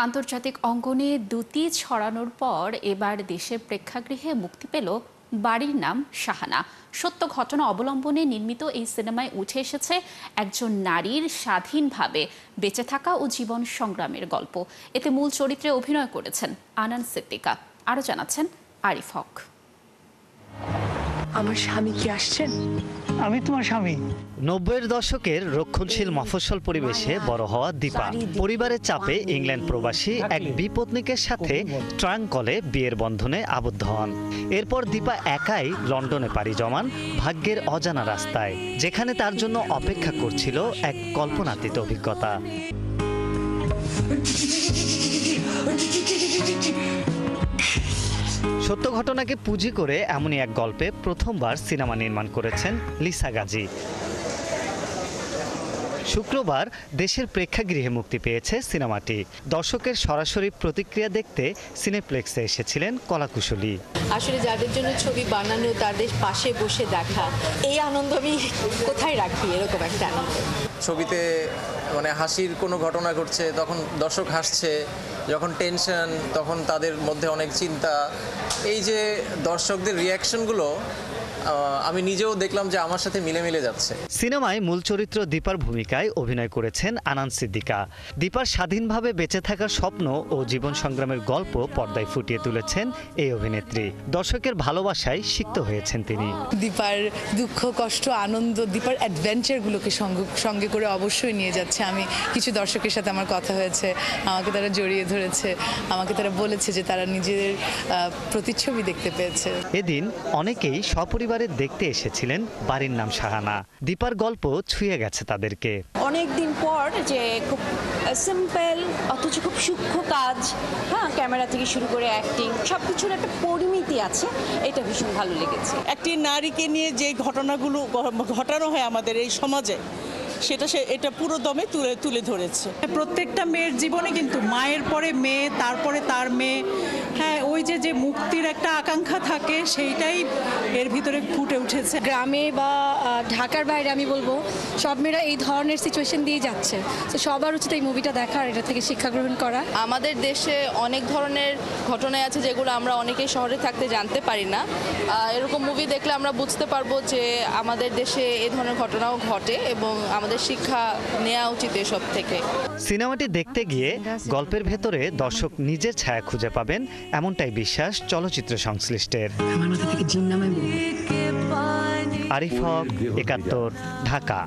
আন্তর্জাতিক অঙ্গনে দ্যুতি ছড়ানোর পর এবার দেশের প্রেক্ষাগৃহে মুক্তি পেল বাড়ির নাম শাহানা। সত্য ঘটনা অবলম্বনে নির্মিত এই সিনেমায় উঠে এসেছে একজন নারীর স্বাধীনভাবে বেঁচে থাকা ও জীবন সংগ্রামের গল্প। এতে মূল চরিত্রে অভিনয় করেছেন আনান সিদ্দিকা। আরও জানাচ্ছেন আরিফ হক। আমার স্বামী কি আসছেন? আমি তোমার স্বামী। 90-এর দশকের রক্ষণশীল মফস্বল পরিবেশে বড় হওয়া দীপা পরিবারের চাপে ইংল্যান্ড প্রবাসী এক বিপত্নিকের সাথে ট্রাঙ্ক কলে বিয়ের বন্ধনে আবদ্ধ হন। এরপর দীপা একাই লন্ডনে পাড়ি জমান ভাগ্যের অজানা রাস্তায়, যেখানে তার জন্য অপেক্ষা করছিল এক কল্পনাতীত অভিজ্ঞতা। সত্য ঘটনাকে পুঁজি করে এমনই এক গল্পে প্রথমবার সিনেমা নির্মাণ করেছেন লিসা গাজী। শুক্রবার দেশের প্রেক্ষাগৃহে মুক্তি পেয়েছে সিনেমাটি। দর্শকের সরাসরি প্রতিক্রিয়া দেখতে সিনেপ্লেক্সে এসেছিলেন কলাকুশলী। আসলে যাদের জন্য ছবি বানানো, তাদের পাশে বসে দেখা, এই আনন্দ আমি কোথায় রাখি, এরকম একটা আনন্দ। ছবিতে মানে হাসির কোনো ঘটনা ঘটছে, তখন দর্শক হাসছে, যখন টেনশন তখন তাদের মধ্যে অনেক চিন্তা। এই যে দর্শকদের রিয়াকশনগুলো আমি নিজেও দেখলাম যে আমার সাথে মিলে যাচ্ছে। সিনেমায় মূল চরিত্র দীপার ভূমিকায় অভিনয় করেছেন আনান সিদ্দিকা। দীপার স্বাধীনভাবে বেঁচে থাকার স্বপ্ন ও জীবন সংগ্রামের গল্প পর্দায় ফুটিয়ে তুলেছেন এই অভিনেত্রী। দর্শকের ভালোবাসায় সিক্ত হয়েছেন তিনি। দীপার দুঃখ, কষ্ট, আনন্দ, দীপার অ্যাডভেঞ্চারগুলোকে সঙ্গে করে অবশ্যই নিয়ে যাচ্ছে। আমি কিছু দর্শকের সাথে আমার কথা হয়েছে, আমাকে তারা জড়িয়ে ধরেছে, আমাকে তারা বলেছে যে তারা নিজেদের প্রতিচ্ছবি দেখতে পেয়েছে। এদিন অনেকেই সপরিবারে দেখতে এসেছিলেন বাড়ির নাম শাহানা। দীপার গল্প ছুঁয়ে গেছে তাদেরকে। অনেকদিন পর যে খুব সিম্পল অথচ খুব সূক্ষ্ম কাজ, হ্যাঁ, ক্যামেরা থেকে শুরু করে অ্যাক্টিং সবকিছুর একটা পরিমিতি আছে, এটা ভীষণ ভালো লেগেছে। একটি নারীকে নিয়ে যে ঘটনাগুলো ঘটানো হয় আমাদের এই সমাজে, এটা পুরো দমে তুলে ধরেছে। প্রত্যেকটা মেয়ের জীবনে কিন্তু মায়ের পরে মেয়ে, তারপরে তার মেয়ে, হ্যাঁ, ওই যে মুক্তির একটা আকাঙ্ক্ষা থাকে, সেইটাই এর ভিতরে ফুটে উঠেছে। গ্রামে বা ঢাকার বাইরে আমি বলবো সব মেয়েরা এই ধরনের সিচুয়েশন দিয়ে যাচ্ছে, তো সবার উচিত এই মুভিটা দেখা আর এটা থেকে শিক্ষা গ্রহণ করা। আমাদের দেশে অনেক ধরনের ঘটনায় আছে যেগুলো আমরা অনেকেই শহরে থাকতে জানতে পারি না। এরকম মুভি দেখলে আমরা বুঝতে পারবো যে আমাদের দেশে এই ধরনের ঘটনাও ঘটে এবং আমাদের শিক্ষা নেওয়া উচিত এসব থেকে। সিনেমাটি দেখতে গিয়ে গল্পের ভেতরে দর্শক নিজের ছায়া খুঁজে পাবেন, এমনটাই বিশ্বাস চলচ্চিত্র সংশ্লিষ্টের। আরিফ হক, ৭১, ঢাকা।